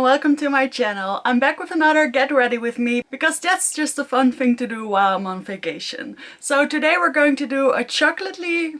welcome to my channel. I'm back with another Get Ready With Me because that's just a fun thing to do while I'm on vacation. So today we're going to do a chocolatey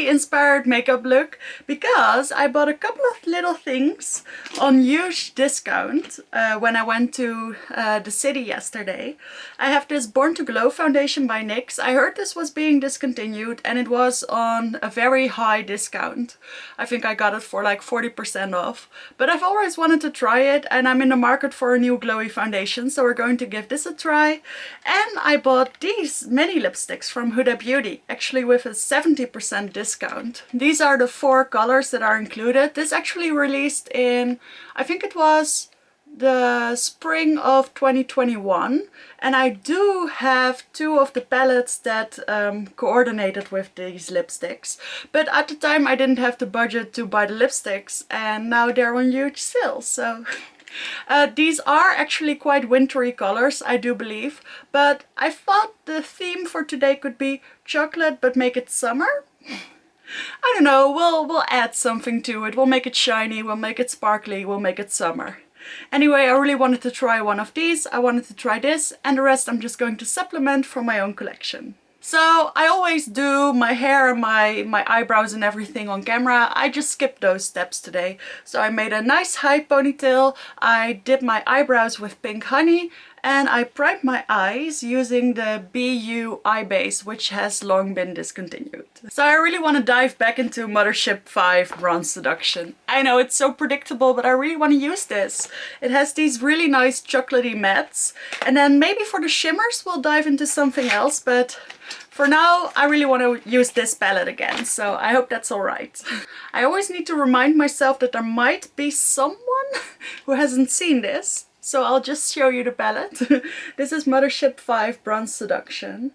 inspired makeup look because I bought a couple of little things on huge discount when I went to the city yesterday. I have this Born to Glow foundation by NYX. I heard this was being discontinued and it was on a very high discount. I think I got it for like 40% off, but I've always wanted to try it and I'm in the market for a new glowy foundation, so we're going to give this a try. And I bought these mini lipsticks from Huda Beauty, actually with a 70% discount. These are the 4 colors that are included. This actually released in, I think it was the spring of 2021, and I do have 2 of the palettes that coordinated with these lipsticks, but at the time I didn't have the budget to buy the lipsticks and now they're on huge sale, so these are actually quite wintry colors, I do believe, but I thought the theme for today could be chocolate but make it summer. I don't know, we'll add something to it. We'll make it shiny, we'll make it sparkly, we'll make it summer. Anyway, I really wanted to try one of these, I wanted to try this, and the rest I'm just going to supplement from my own collection. So I always do my hair and my eyebrows and everything on camera. I just skipped those steps today. So I made a nice high ponytail, I did my eyebrows with pink honey, and I primed my eyes using the BU eye base, which has long been discontinued. So I really want to dive back into Mothership 5 Bronze Seduction. I know it's so predictable, but I really want to use this. It has these really nice chocolatey mattes, and then maybe for the shimmers we'll dive into something else, but for now I really want to use this palette again, so I hope that's alright. I always need to remind myself that there might be someone who hasn't seen this. So I'll just show you the palette. This is Mothership 5 Bronze Seduction.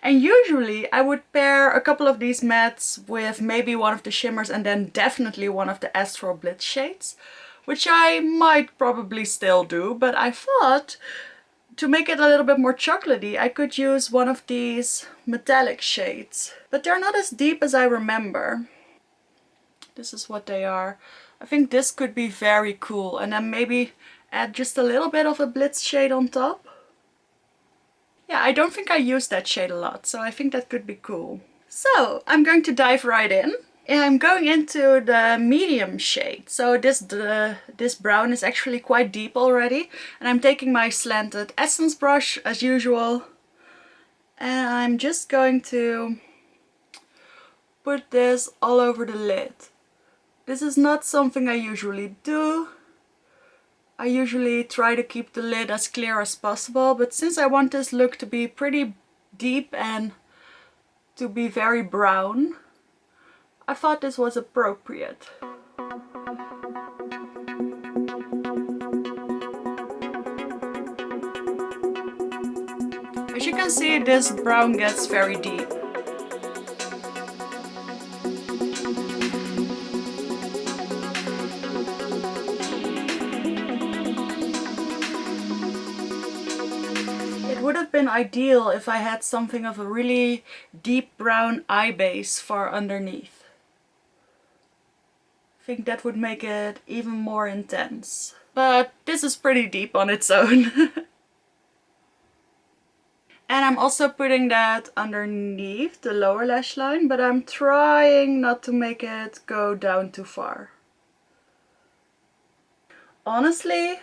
And usually I would pair a couple of these mattes with maybe one of the shimmers and then definitely one of the Astral Blitz shades, which I might probably still do, but I thought to make it a little bit more chocolatey I could use one of these metallic shades. But they're not as deep as I remember. This is what they are. I think this could be very cool, and then maybe add just a little bit of a Blitz shade on top. Yeah, I don't think I used that shade a lot, so I think that could be cool. So I'm going to dive right in. And I'm going into the medium shade. So this brown is actually quite deep already. And I'm taking my slanted essence brush as usual. And I'm just going to put this all over the lid. This is not something I usually do. I usually try to keep the lid as clear as possible, but since I want this look to be pretty deep and to be very brown, I thought this was appropriate. As you can see, this brown gets very deep. It would have been ideal if I had something of a really deep brown eye base for underneath. I think that would make it even more intense. But this is pretty deep on its own. And I'm also putting that underneath the lower lash line, but I'm trying not to make it go down too far. Honestly,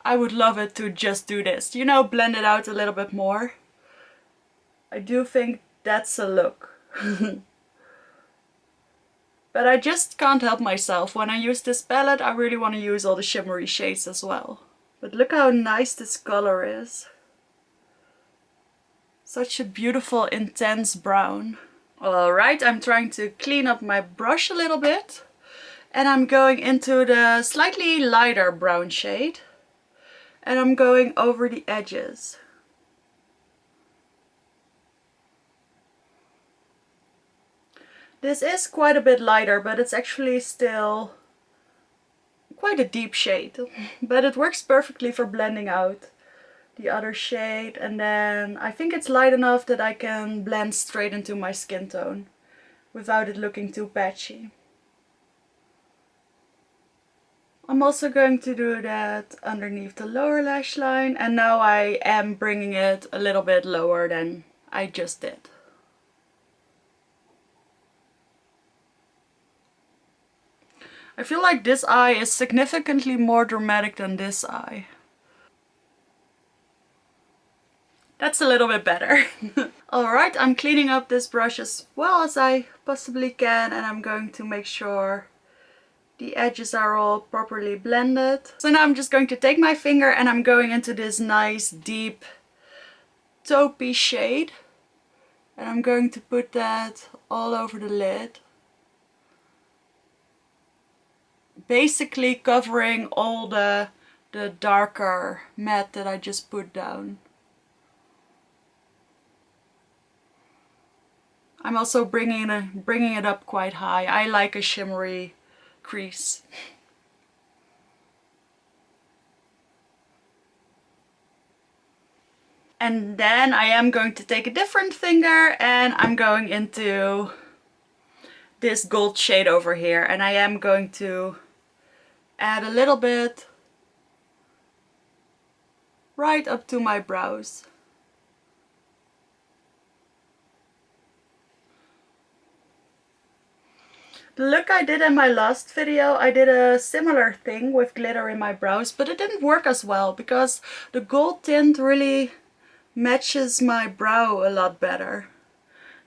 I would love it to just do this, you know, blend it out a little bit more. I do think that's a look. But I just can't help myself. When I use this palette, I really want to use all the shimmery shades as well. But look how nice this color is. Such a beautiful, intense brown. Alright, I'm trying to clean up my brush a little bit. And I'm going into the slightly lighter brown shade. And I'm going over the edges. This is quite a bit lighter, but it's actually still quite a deep shade. But it works perfectly for blending out the other shade. And then I think it's light enough that I can blend straight into my skin tone without it looking too patchy. I'm also going to do that underneath the lower lash line, and now I am bringing it a little bit lower than I just did. I feel like this eye is significantly more dramatic than this eye. That's a little bit better. Alright, I'm cleaning up this brush as well as I possibly can, and I'm going to make sure the edges are all properly blended. So now I'm just going to take my finger and I'm going into this nice deep taupey shade. And I'm going to put that all over the lid. Basically covering all the darker matte that I just put down. I'm also bringing it up quite high. I like a shimmery crease. And then I am going to take a different finger and I'm going into this gold shade over here, and I am going to add a little bit right up to my brows. The look I did in my last video, I did a similar thing with glitter in my brows, but it didn't work as well because the gold tint really matches my brow a lot better.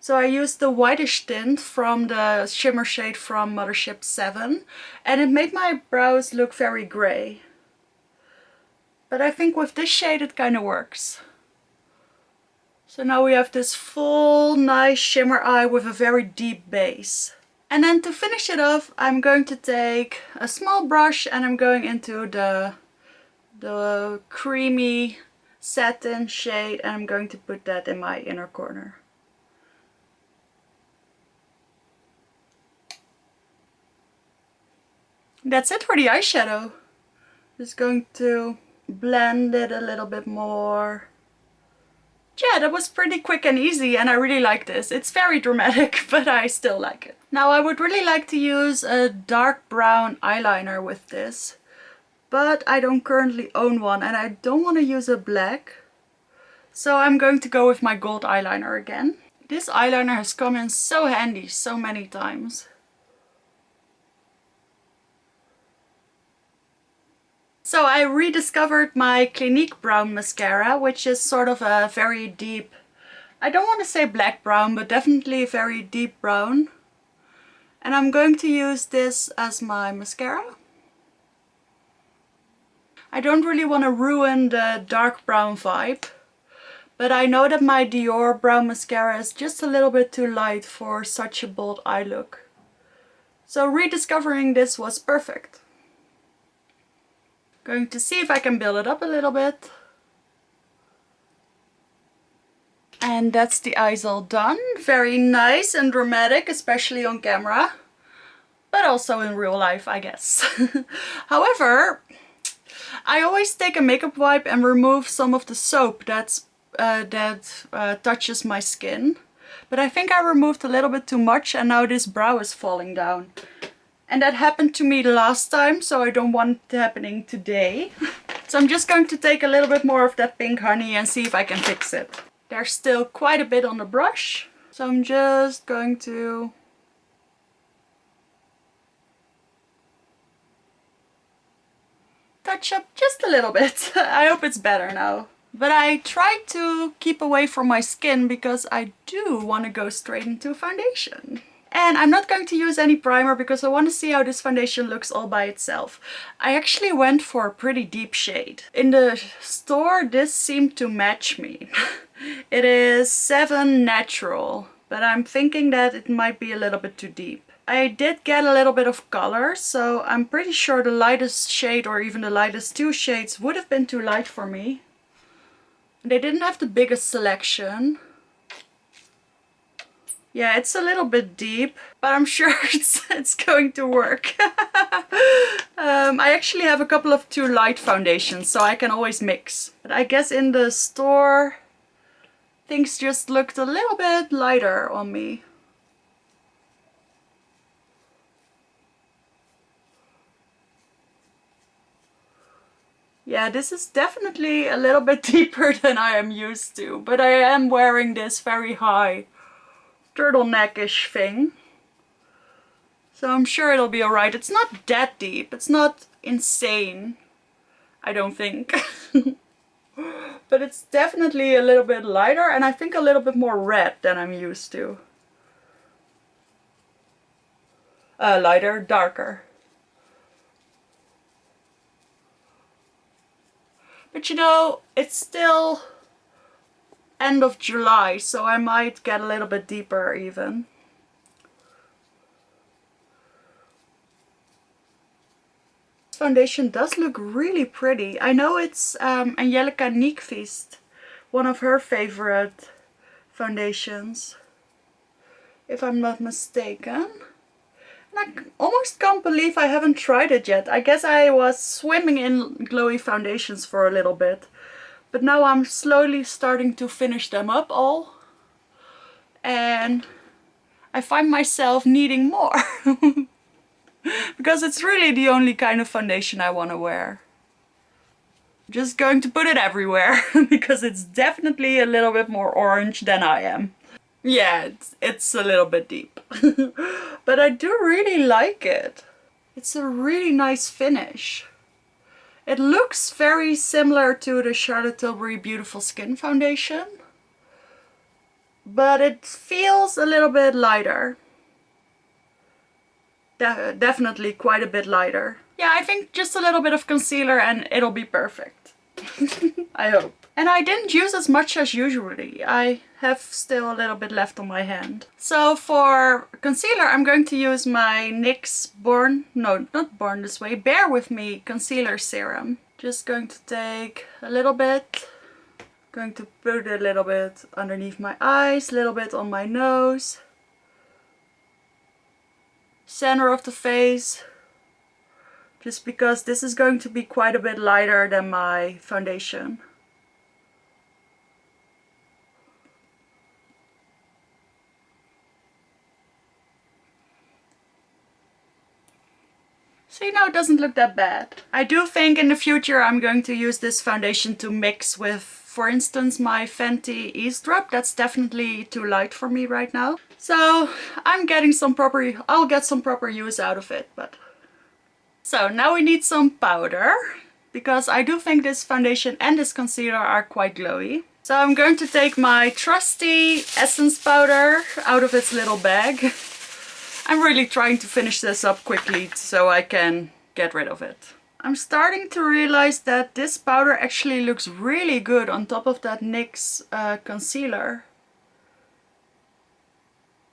So I used the whitish tint from the shimmer shade from Mothership 7, and it made my brows look very grey. But I think with this shade it kind of works. So now we have this full nice shimmer eye with a very deep base. And then to finish it off, I'm going to take a small brush and I'm going into the creamy satin shade, and I'm going to put that in my inner corner. That's it for the eyeshadow. Just going to blend it a little bit more. Yeah, that was pretty quick and easy, and I really like this. It's very dramatic, but I still like it. Now I would really like to use a dark brown eyeliner with this, but I don't currently own one and I don't want to use a black. So I'm going to go with my gold eyeliner again. This eyeliner has come in so handy so many times. So I rediscovered my Clinique brown mascara, which is sort of a very deep, I don't want to say black brown, but definitely very deep brown. And I'm going to use this as my mascara. I don't really want to ruin the dark brown vibe, but I know that my Dior brown mascara is just a little bit too light for such a bold eye look. So rediscovering this was perfect. Going to see if I can build it up a little bit. And that's the eyes all done. Very nice and dramatic, especially on camera. But also in real life, I guess. However, I always take a makeup wipe and remove some of the soap that touches my skin. But I think I removed a little bit too much and now this brow is falling down. And that happened to me the last time, so I don't want it happening today. So I'm just going to take a little bit more of that pink honey and see if I can fix it. There's still quite a bit on the brush, so I'm just going to touch up just a little bit. I hope it's better now. But I tried to keep away from my skin because I do want to go straight into foundation. And I'm not going to use any primer because I want to see how this foundation looks all by itself. I actually went for a pretty deep shade. In the store, this seemed to match me. It is 7 Natural, but I'm thinking that it might be a little bit too deep. I did get a little bit of color, so I'm pretty sure the lightest shade or even the lightest 2 shades would have been too light for me. They didn't have the biggest selection. Yeah, it's a little bit deep, but I'm sure it's going to work. I actually have a couple of too light foundations, so I can always mix. But I guess in the store, things just looked a little bit lighter on me. Yeah, this is definitely a little bit deeper than I am used to, but I am wearing this very high turtleneck-ish thing. So I'm sure it'll be alright. It's not that deep. It's not insane, I don't think. But it's definitely a little bit lighter and I think a little bit more red than I'm used to. Lighter, darker. But you know, it's still end of July, so I might get a little bit deeper even. This foundation does look really pretty. I know it's Angelica Nyqvist, one of her favorite foundations, if I'm not mistaken. And I almost can't believe I haven't tried it yet. I guess I was swimming in glowy foundations for a little bit. But now I'm slowly starting to finish them up all. And I find myself needing more. Because it's really the only kind of foundation I want to wear. I'm just going to put it everywhere. Because it's definitely a little bit more orange than I am. Yeah, it's a little bit deep. But I do really like it. It's a really nice finish. It looks very similar to the Charlotte Tilbury Beautiful Skin foundation. But it feels a little bit lighter. Definitely quite a bit lighter. Yeah, I think just a little bit of concealer and it'll be perfect. I hope. And I didn't use as much as usually. I have still a little bit left on my hand. So for concealer, I'm going to use my NYX Born This Way, Bear With Me Concealer Serum. Just going to take a little bit. Going to put a little bit underneath my eyes, a little bit on my nose. Center of the face. Just because this is going to be quite a bit lighter than my foundation. So you know, it doesn't look that bad. I do think in the future I'm going to use this foundation to mix with, for instance, my Fenty Eavesdrop. That's definitely too light for me right now. So I'll get some proper use out of it. So now we need some powder, because I do think this foundation and this concealer are quite glowy. So I'm going to take my trusty Essence powder out of its little bag. I'm really trying to finish this up quickly so I can get rid of it. I'm starting to realize that this powder actually looks really good on top of that NYX concealer.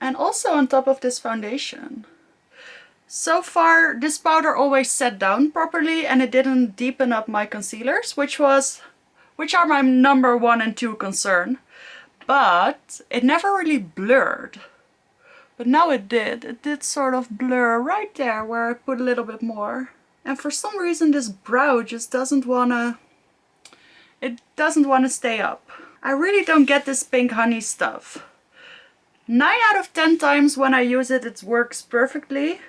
And also on top of this foundation. So far this powder always set down properly and it didn't deepen up my concealers, which are my number 1 and 2 concern. But it never really blurred. But now it did. It did sort of blur right there where I put a little bit more. And for some reason this brow just doesn't wanna stay up. I really don't get this pink honey stuff. 9 out of 10 times when I use it, it works perfectly.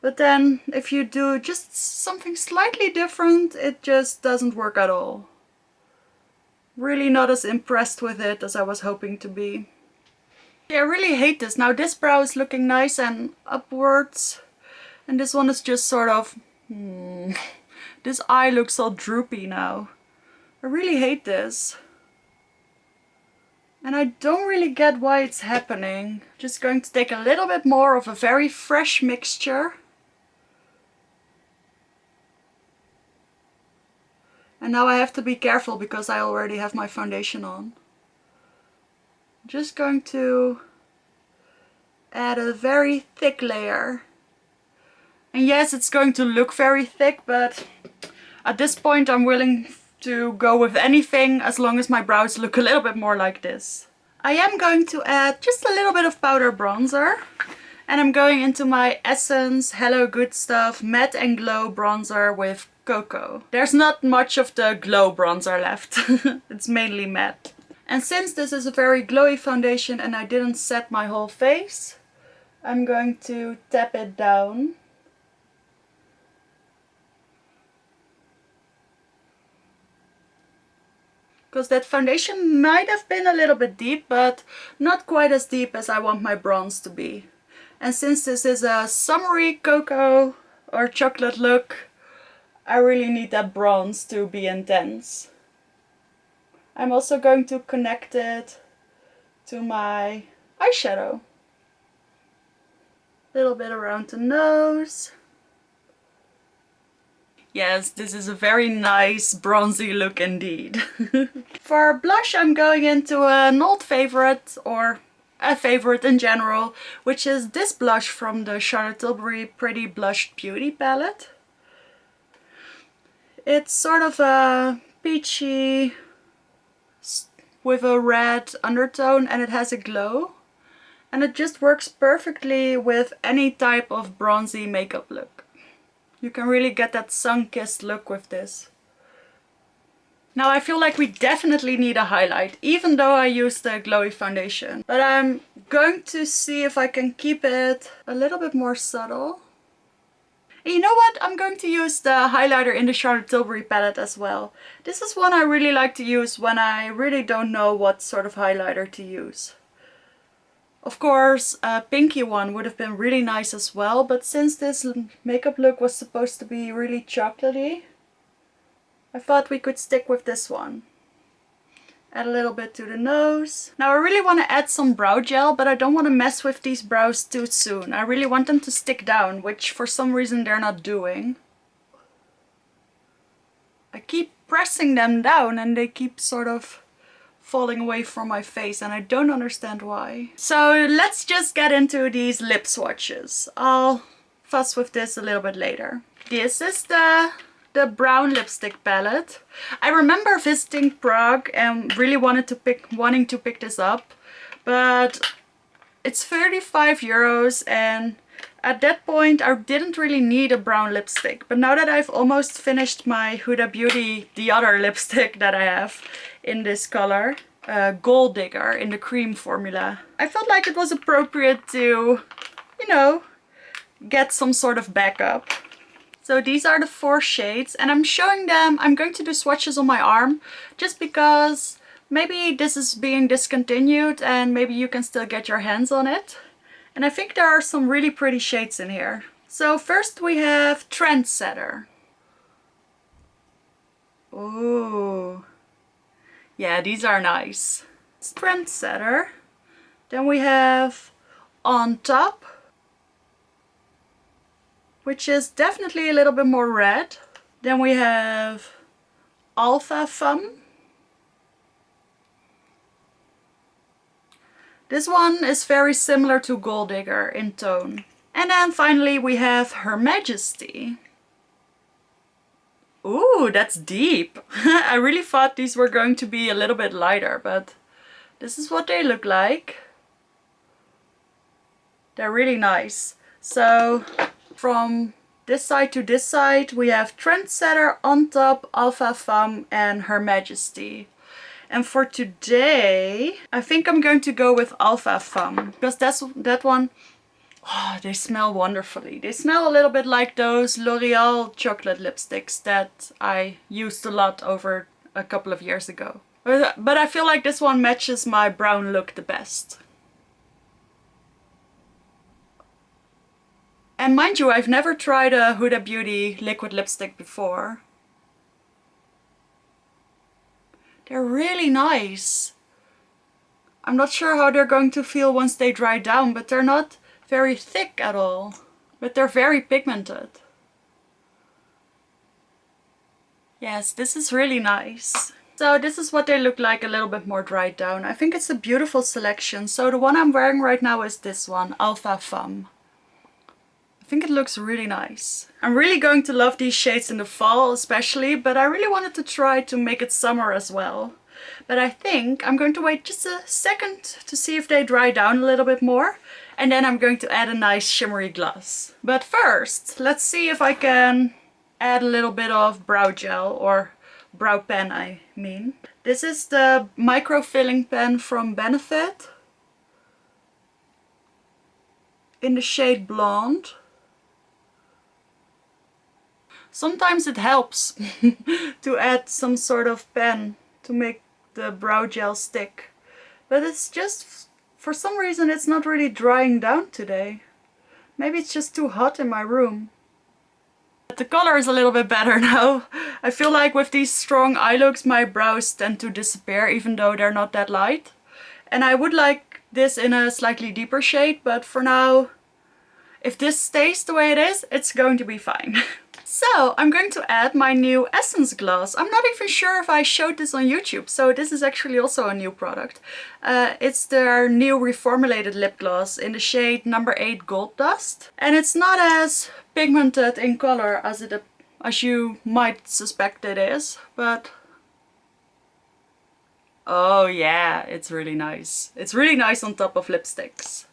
But then if you do just something slightly different, it just doesn't work at all. Really not as impressed with it as I was hoping to be. Yeah, I really hate this. Now this brow is looking nice and upwards. And this one is just sort of... This eye looks all droopy now. I really hate this. And I don't really get why it's happening. Just going to take a little bit more of a very fresh mixture. And now I have to be careful because I already have my foundation on. Just going to add a very thick layer. And yes, it's going to look very thick, but at this point I'm willing to go with anything as long as my brows look a little bit more like this. I am going to add just a little bit of powder bronzer. And I'm going into my Essence Hello Good Stuff Matte and Glow Bronzer with Cocoa. There's not much of the glow bronzer left. It's mainly matte. And since this is a very glowy foundation and I didn't set my whole face, I'm going to tap it down. because that foundation might have been a little bit deep, but not quite as deep as I want my bronze to be. And since this is a summery cocoa or chocolate look, I really need that bronze to be intense. I'm also going to connect it to my eyeshadow. A little bit around the nose. Yes, this is a very nice bronzy look indeed. For blush, I'm going into an old favorite, or a favorite in general, which is this blush from the Charlotte Tilbury Pretty Blushed Beauty palette. It's sort of a peachy with a red undertone, and it has a glow. And it just works perfectly with any type of bronzy makeup look. You can really get that sun-kissed look with this. Now I feel like we definitely need a highlight, even though I used the glowy foundation. But I'm going to see if I can keep it a little bit more subtle. And you know what? I'm going to use the highlighter in the Charlotte Tilbury palette as well. This is one I really like to use when I really don't know what sort of highlighter to use. Of course, a pinky one would have been really nice as well, but since this makeup look was supposed to be really chocolatey, I thought we could stick with this one. Add a little bit to the nose. Now I really want to add some brow gel, but I don't want to mess with these brows too soon. I really want them to stick down, which for some reason they're not doing. I keep pressing them down and they keep sort of falling away from my face, and I don't understand why. So let's just get into these lip swatches. I'll fuss with this a little bit later. This is the brown lipstick palette. I remember visiting Prague and really wanting to pick this up, but it's 35 euros, and at that point I didn't really need a brown lipstick. But now that I've almost finished my Huda Beauty, the other lipstick that I have in this color, Gold Digger in the cream formula, I felt like it was appropriate to, you know, get some sort of backup. So these are the 4 shades, and I'm showing them, I'm going to do swatches on my arm just because maybe this is being discontinued and maybe you can still get your hands on it. And I think there are some really pretty shades in here. So first we have Trendsetter. Ooh. Yeah, these are nice. It's Trendsetter. Then we have On Top, which is definitely a little bit more red. Then we have Alpha Femme. This one is very similar to Gold Digger in tone. And then finally we have Her Majesty. Ooh, that's deep. I really thought these were going to be a little bit lighter, but this is what they look like. They're really nice. So from this side to this side we have Trendsetter, On Top, Alpha Femme and Her Majesty. And for today I think I'm going to go with Alpha Femme, because that one, oh, they smell wonderfully. They smell a little bit like those L'Oreal chocolate lipsticks that I used a lot over a couple of years ago. But I feel like this one matches my brown look the best. And mind you, I've never tried a Huda Beauty liquid lipstick before. They're really nice. I'm not sure how they're going to feel once they dry down, but they're not very thick at all. But they're very pigmented. Yes, this is really nice. So this is what they look like a little bit more dried down. I think it's a beautiful selection. So the one I'm wearing right now is this one, Alpha Femme. I think it looks really nice. I'm really going to love these shades in the fall especially, but I really wanted to try to make it summer as well. But I think I'm going to wait just a second to see if they dry down a little bit more, and then I'm going to add a nice shimmery gloss. But first, let's see if I can add a little bit of brow gel, or brow pen I mean. This is the micro filling pen from Benefit in the shade Blonde. Sometimes it helps to add some sort of pen to make the brow gel stick. But it's just, for some reason, it's not really drying down today. Maybe it's just too hot in my room. But the color is a little bit better now. I feel like with these strong eye looks my brows tend to disappear even though they're not that light. And I would like this in a slightly deeper shade, but for now, if this stays the way it is, it's going to be fine. So I'm going to add my new Essence gloss. I'm not even sure if I showed this on YouTube, so this is actually also a new product. It's their new reformulated lip gloss in the shade number 8 Gold Dust. And it's not as pigmented in color as you might suspect it is, but oh yeah, it's really nice. It's really nice on top of lipsticks.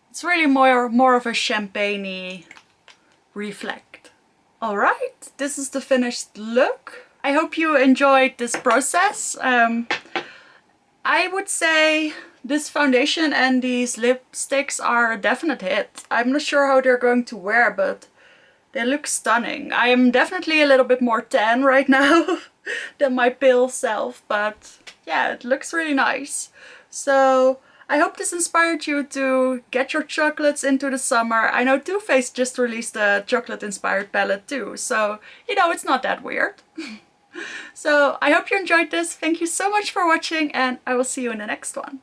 It's really more of a champagne-y reflect. Alright, this is the finished look. I hope you enjoyed this process. I would say this foundation and these lipsticks are a definite hit. I'm not sure how they're going to wear, but they look stunning. I am definitely a little bit more tan right now than my pale self, but yeah, it looks really nice. So I hope this inspired you to get your chocolates into the summer. I know Too Faced just released a chocolate inspired palette too, so you know, it's not that weird. So I hope you enjoyed this. Thank you so much for watching, and I will see you in the next one.